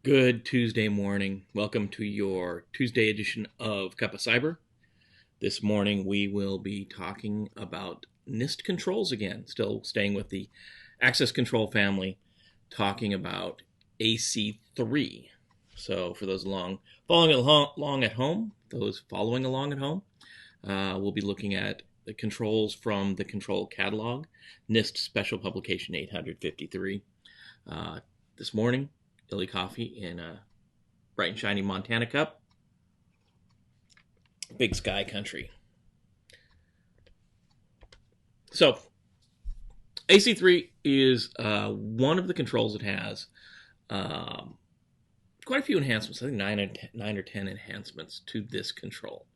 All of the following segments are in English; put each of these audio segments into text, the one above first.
Good Tuesday morning. Welcome to your Tuesday edition of Cup of Cyber. This morning we will be talking about NIST controls again, still staying with the access control family, talking about AC3. So for those following along at home, we'll be looking at the controls from the control catalog, NIST Special Publication 853. This morning, Illy coffee in a bright and shiny Montana cup. Big sky country. So, AC3 is one of the controls that has quite a few enhancements. I think 9 or 10 enhancements to this control.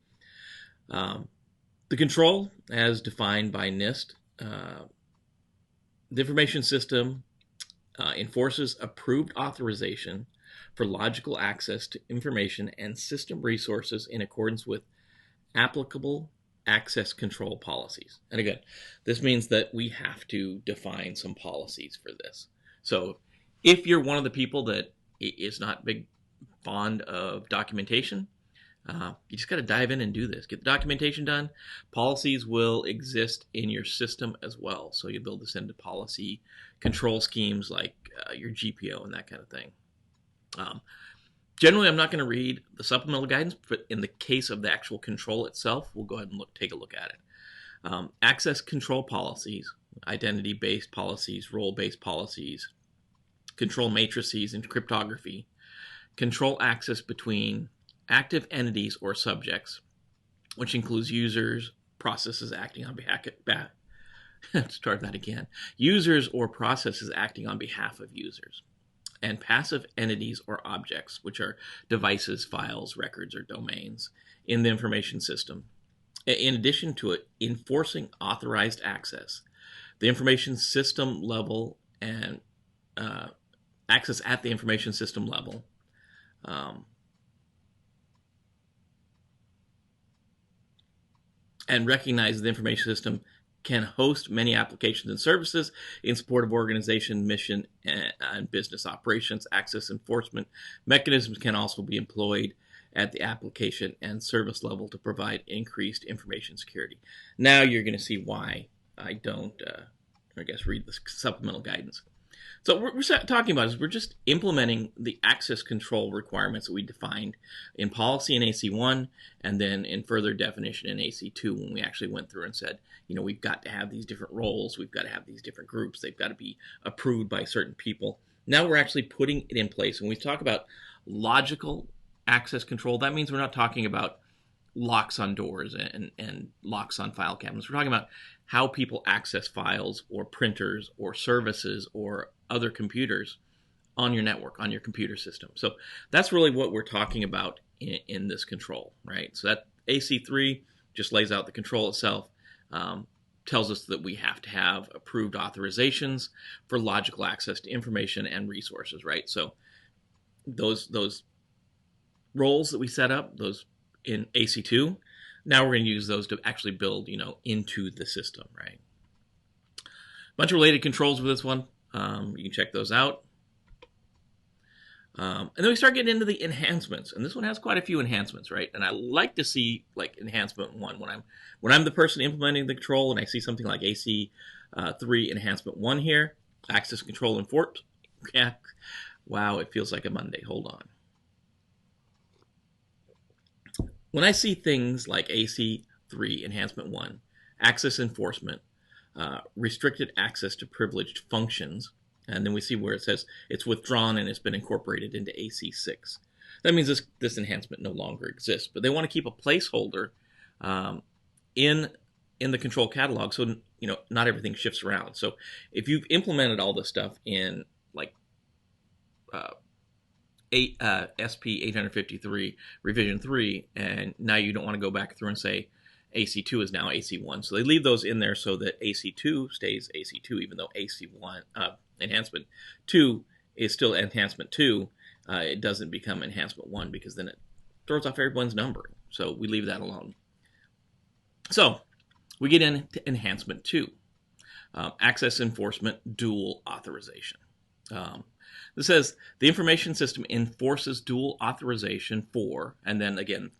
The control, as defined by NIST, the information system enforces approved authorization for logical access to information and system resources in accordance with applicable access control policies. And again, this means that we have to define some policies for this. So if you're one of the people that is not big fond of documentation, you just got to dive in and do this. Get the documentation done. Policies will exist in your system as well. So you build this into policy control schemes like your GPO and that kind of thing. Generally, I'm not going to read the supplemental guidance, but in the case of the actual control itself, we'll go ahead and take a look at it. Access control policies, identity-based policies, role-based policies, control matrices and cryptography, control access between active entities or subjects, which includes users, processes acting on behalf start that again. Users or processes acting on behalf of users, and passive entities or objects, which are devices, files, records, or domains in the information system. In addition to it, enforcing authorized access, the information system level and access at the information system level. And recognize the information system can host many applications and services in support of organization, mission, and business operations. Access enforcement mechanisms can also be employed at the application and service level to provide increased information security. Now you're going to see why I don't, read the supplemental guidance. So what we're talking about is we're just implementing the access control requirements that we defined in policy in AC1 and then in further definition in AC2 when we actually went through and said, we've got to have these different roles, we've got to have these different groups, they've got to be approved by certain people. Now we're actually putting it in place. When we talk about logical access control, that means we're not talking about locks on doors and locks on file cabinets. We're talking about how people access files or printers or services or other computers on your network, on your computer system. So that's really what we're talking about in this control, right? So that AC3 just lays out the control itself, tells us that we have to have approved authorizations for logical access to information and resources, right? So those roles that we set up, those in AC2, now we're going to use those to actually build, into the system, right? Bunch of related controls with this one. You can check those out. And then we start getting into the enhancements, and this one has quite a few enhancements, right? And I like to see like enhancement 1 when I'm the person implementing the control, and I see something like AC3 Enhancement 1 here, access control and yeah, wow, it feels like a Monday. Hold on. When I see things like AC3 Enhancement 1, access enforcement, restricted access to privileged functions, and then we see where it says it's withdrawn and it's been incorporated into AC6. That means this enhancement no longer exists, but they want to keep a placeholder in the control catalog so not everything shifts around. So if you've implemented all this stuff in like SP 853 revision 3, and now you don't want to go back through and say AC2 is now AC1. So they leave those in there so that AC2 stays AC2, even though AC1 Enhancement 2 is still Enhancement 2. It doesn't become Enhancement 1 because then it throws off everyone's numbering. So we leave that alone. So we get into Enhancement 2, access enforcement dual authorization. It says the information system enforces dual authorization for, and then again,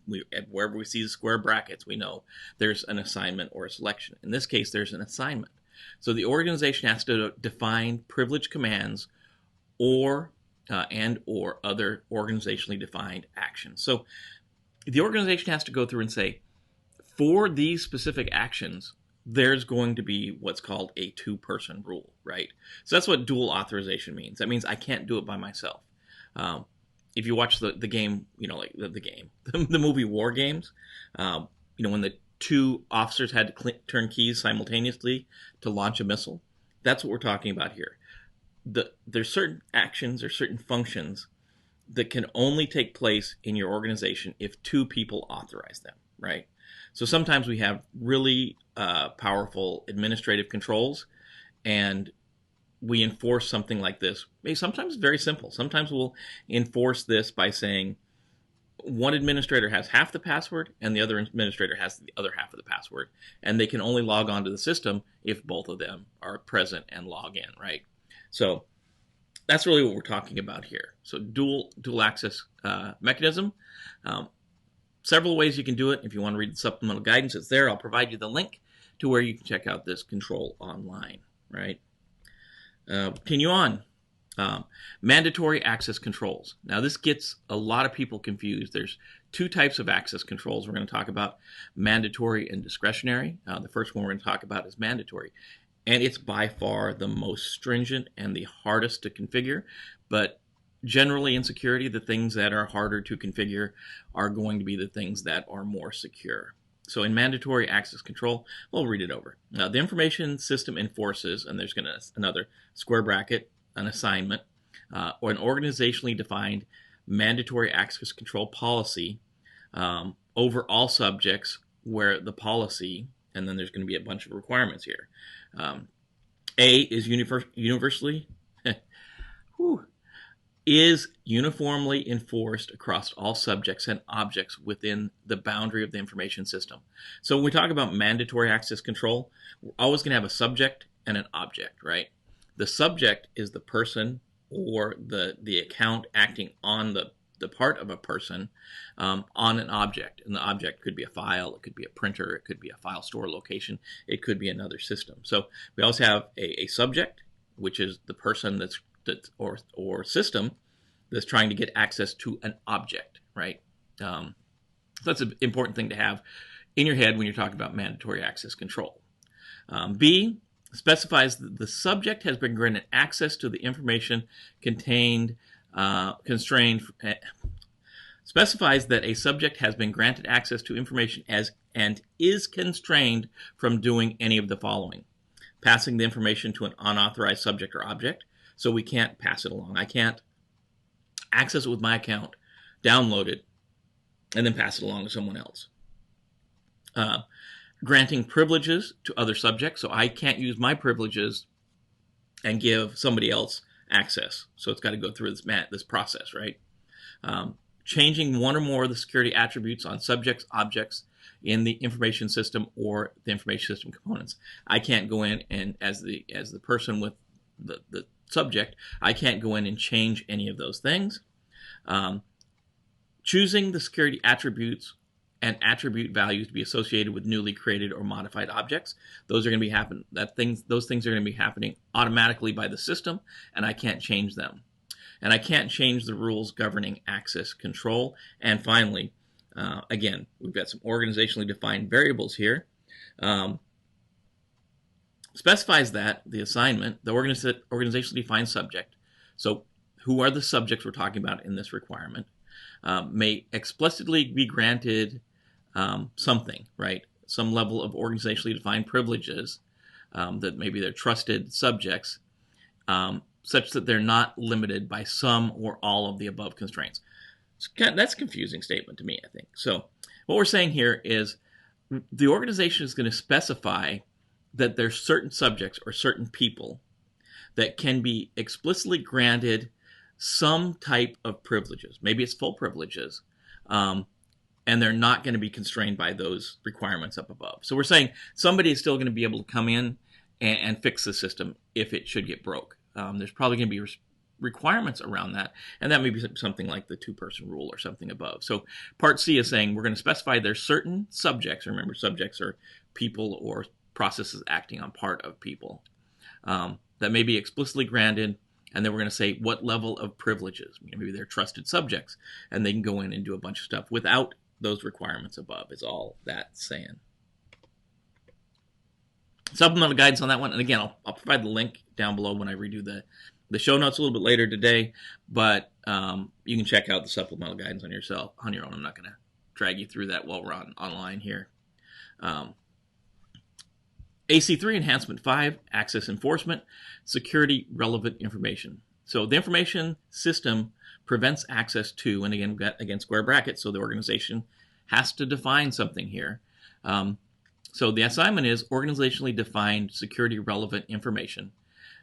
wherever we see the square brackets, we know there's an assignment or a selection. In this case, there's an assignment. So the organization has to define privileged commands or and or other organizationally defined actions. So the organization has to go through and say, for these specific actions, there's going to be what's called a two-person rule, right? So that's what dual authorization means. That means I can't do it by myself. If you watch the game, like the game, the movie War Games, when the two officers had to turn keys simultaneously to launch a missile, that's what we're talking about here. There's certain actions or certain functions that can only take place in your organization if two people authorize them, right? So sometimes we have really powerful administrative controls, and we enforce something like this. Sometimes very simple. Sometimes we'll enforce this by saying one administrator has half the password and the other administrator has the other half of the password, and they can only log on to the system if both of them are present and log in, right? So that's really what we're talking about here. So dual access mechanism. Several ways you can do it. If you want to read the supplemental guidance, it's there. I'll provide you the link to where you can check out this control online, right? Continue on. Mandatory access controls. Now, this gets a lot of people confused. There's two types of access controls we're going to talk about, mandatory and discretionary. The first one we're going to talk about is mandatory, and it's by far the most stringent and the hardest to configure, but generally in security, the things that are harder to configure are going to be the things that are more secure. So in mandatory access control, we'll read it over. Now, the information system enforces, and there's going to another square bracket, an assignment, or an organizationally defined mandatory access control policy over all subjects where the policy, and then there's going to be a bunch of requirements here. A is universally is uniformly enforced across all subjects and objects within the boundary of the information system. So when we talk about mandatory access control, we're always going to have a subject and an object, right? The subject is the person or the account acting on the part of a person on an object. And the object could be a file, it could be a printer, it could be a file store location, it could be another system. So we also have a subject, which is the person or system that's trying to get access to an object, right? So that's an important thing to have in your head when you're talking about mandatory access control. B specifies that the subject has been granted access to the information specifies that a subject has been granted access to information and is constrained from doing any of the following: passing the information to an unauthorized subject or object. So we can't pass it along. I can't access it with my account, download it, and then pass it along to someone else. Granting privileges to other subjects. So I can't use my privileges and give somebody else access. So it's got to go through this process, right? Changing one or more of the security attributes on subjects, objects in the information system or the information system components. I can't go in and as the person with the subject, I can't go in and change any of those things. Choosing the security attributes and attribute values to be associated with newly created or modified objects. Those are going to be those things are going to be happening automatically by the system, and I can't change them. And I can't change the rules governing access control. And finally, again, we've got some organizationally defined variables here. Specifies that the assignment, the organizationally defined subject, so who are the subjects we're talking about in this requirement, may explicitly be granted something, right? Some level of organizationally defined privileges that maybe they're trusted subjects, such that they're not limited by some or all of the above constraints. That's a confusing statement to me, I think. So what we're saying here is the organization is going to specify that there's certain subjects or certain people that can be explicitly granted some type of privileges. Maybe it's full privileges, and they're not going to be constrained by those requirements up above. So we're saying somebody is still going to be able to come in and fix the system if it should get broke. There's probably going to be requirements around that, and that may be something like the two-person rule or something above. So Part C is saying we're going to specify there's certain subjects. Remember, subjects are people or processes acting on part of people that may be explicitly granted, and then we're going to say what level of privileges. Maybe they're trusted subjects, and they can go in and do a bunch of stuff without those requirements above, is all that's saying. Supplemental guidance on that one, and again, I'll provide the link down below when I redo the show notes a little bit later today, but you can check out the supplemental guidance on your own. I'm not going to drag you through that while we're online here. AC3 Enhancement 5, Access Enforcement, Security Relevant Information. So the information system prevents access to, and again, we've got again square brackets, so the organization has to define something here. So the assignment is organizationally defined security relevant information,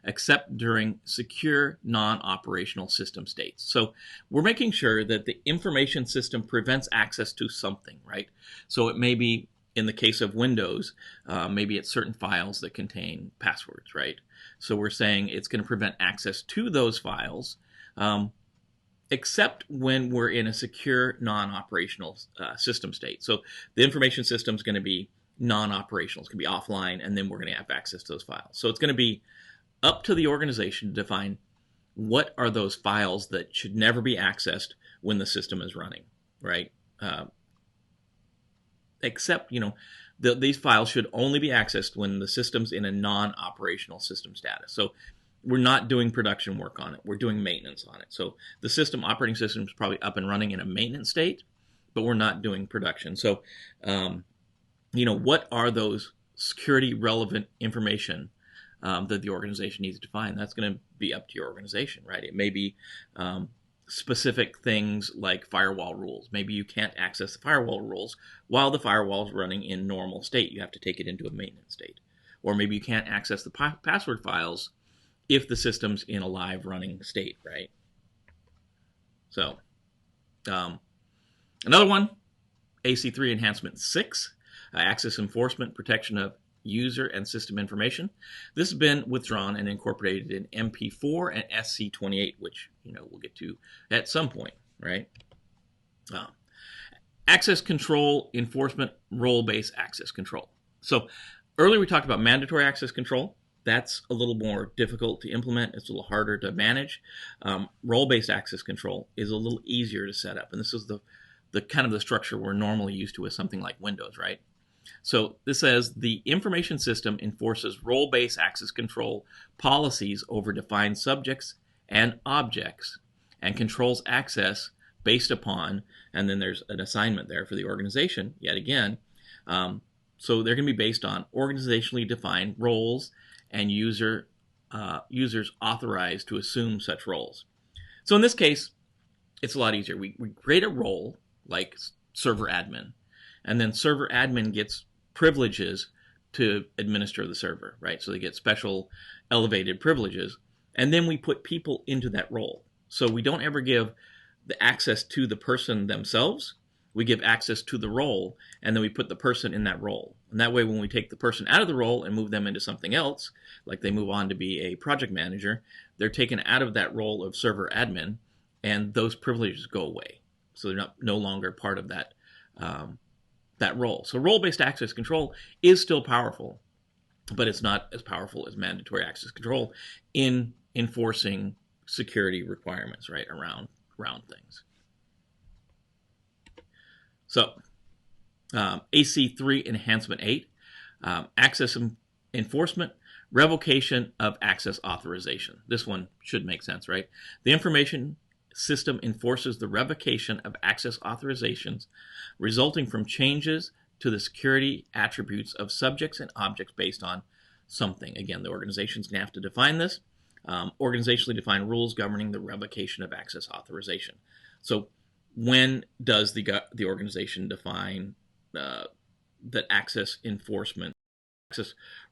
except during secure non-operational system states. So we're making sure that the information system prevents access to something, right? So it may be, in the case of Windows, maybe it's certain files that contain passwords, right? So we're saying it's going to prevent access to those files, except when we're in a secure non-operational system state. So the information system is going to be non-operational. It's going to be offline, and then we're going to have access to those files. So it's going to be up to the organization to define what are those files that should never be accessed when the system is running, right? Except, these files should only be accessed when the system's in a non-operational system status. So we're not doing production work on it. We're doing maintenance on it. So the operating system is probably up and running in a maintenance state, but we're not doing production. So, what are those security relevant information that the organization needs to define? That's going to be up to your organization, right? It may be specific things like firewall rules. Maybe you can't access the firewall rules while the firewall is running in normal state. You have to take it into a maintenance state. Or maybe you can't access the password files if the system's in a live running state, right? So, another one, AC3 Enhancement 6, Access Enforcement, Protection of User and System Information. This has been withdrawn and incorporated in MP4 and SC28, which we'll get to at some point, right? Access control enforcement, role-based access control. So earlier we talked about mandatory access control. That's a little more difficult to implement. It's a little harder to manage. Role-based access control is a little easier to set up, and this is the kind of the structure we're normally used to with something like Windows, right? So this says the information system enforces role-based access control policies over defined subjects and objects and controls access based upon, and then there's an assignment there for the organization, yet again. So they're going to be based on organizationally defined roles and users authorized to assume such roles. So in this case, it's a lot easier. We create a role like server admin, and then server admin gets privileges to administer the server, right? So they get special elevated privileges, and then we put people into that role. So we don't ever give the access to the person themselves. We give access to the role, and then we put the person in that role. And that way, when we take the person out of the role and move them into something else, like they move on to be a project manager, they're taken out of that role of server admin, and those privileges go away. So they're no longer part of that role. So role-based access control is still powerful, but it's not as powerful as mandatory access control in enforcing security requirements, right, around things. So AC3 Enhancement 8, Access Enforcement, Revocation of Access Authorization. This one should make sense, right? The information system enforces the revocation of access authorizations resulting from changes to the security attributes of subjects and objects based on something. Again, the organization's going to have to define this. Organizationally defined rules governing the revocation of access authorization. So when does the organization define that access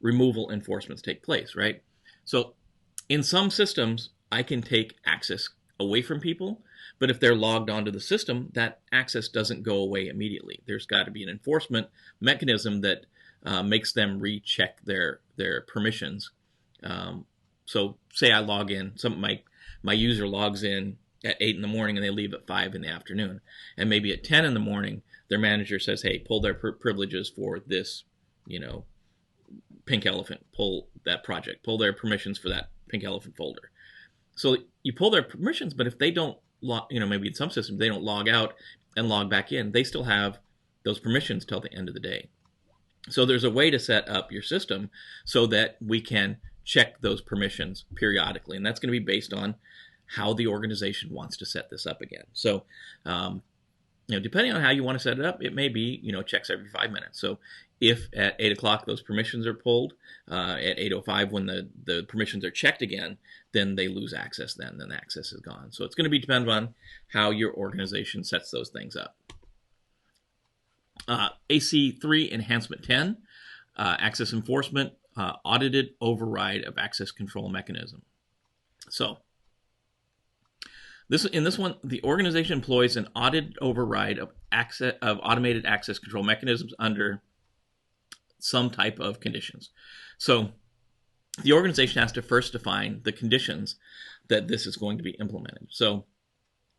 removal enforcements take place, right? So in some systems, I can take access away from people, but if they're logged onto the system, that access doesn't go away immediately. There's got to be an enforcement mechanism that makes them recheck their permissions. So say I log in, my user logs in at 8 in the morning and they leave at 5 in the afternoon. And maybe at 10 in the morning, their manager says, hey, pull their privileges for this, pink elephant, pull that project, pull their permissions for that pink elephant folder. So you pull their permissions, but if they don't maybe in some systems, they don't log out and log back in, they still have those permissions till the end of the day. So there's a way to set up your system so that we can check those permissions periodically. And that's going to be based on how the organization wants to set this up again. So, depending on how you want to set it up, it may be, checks every 5 minutes. So if at 8 o'clock those permissions are pulled, at 8:05 when the permissions are checked again, then they lose access then the access is gone. So it's going to be dependent on how your organization sets those things up. AC3 Enhancement 10, Access Enforcement, Audited Override of Access Control Mechanism. So in this one, the organization employs an audited override of automated access control mechanisms under some type of conditions. So the organization has to first define the conditions that this is going to be implemented. So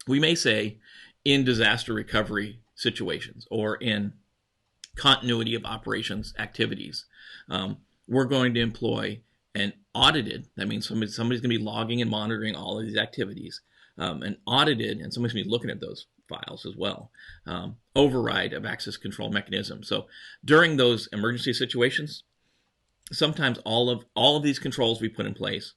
we may say in disaster recovery situations or in continuity of operations activities, we're going to employ an audited, that means somebody's going to be logging and monitoring all of these activities, an audited, and somebody's going to be looking at those files as well, override of access control mechanism. So during those emergency situations, sometimes all of these controls we put in place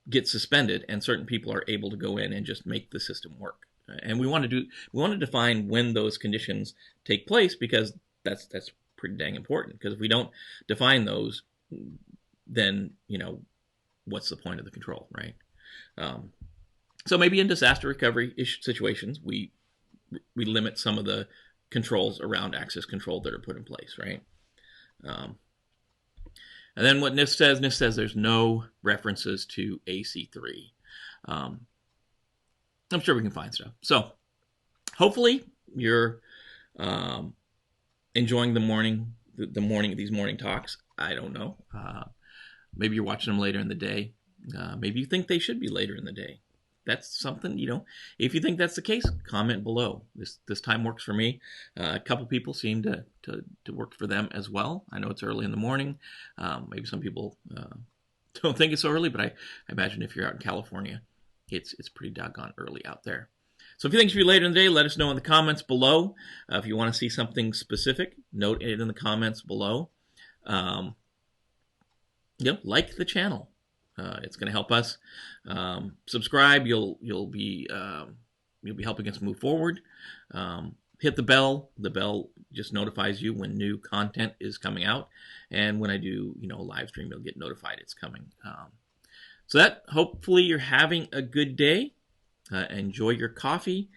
get suspended, and certain people are able to go in and just make the system work. And we want to define when those conditions take place, because that's pretty dang important. Because if we don't define those, then what's the point of the control, right? So maybe in disaster recovery situations, we limit some of the controls around access control that are put in place, right? And then what NIST says there's no references to AC3. I'm sure we can find stuff. So hopefully you're enjoying these morning talks. I don't know. Maybe you're watching them later in the day. Maybe you think they should be later in the day. That's something, if you think that's the case, comment below. This time works for me. A couple people seem to work for them as well. I know it's early in the morning. Maybe some people don't think it's so early, but I imagine if you're out in California, it's pretty doggone early out there. So if you think it should be later in the day, let us know in the comments below. If you want to see something specific, note it in the comments below. Like the channel. It's going to help us. Subscribe. You'll be helping us move forward. Hit the bell. The bell just notifies you when new content is coming out, and when I do a live stream, you'll get notified it's coming. So that hopefully you're having a good day. Enjoy your coffee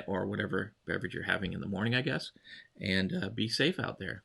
or whatever beverage you're having in the morning, I guess, and be safe out there.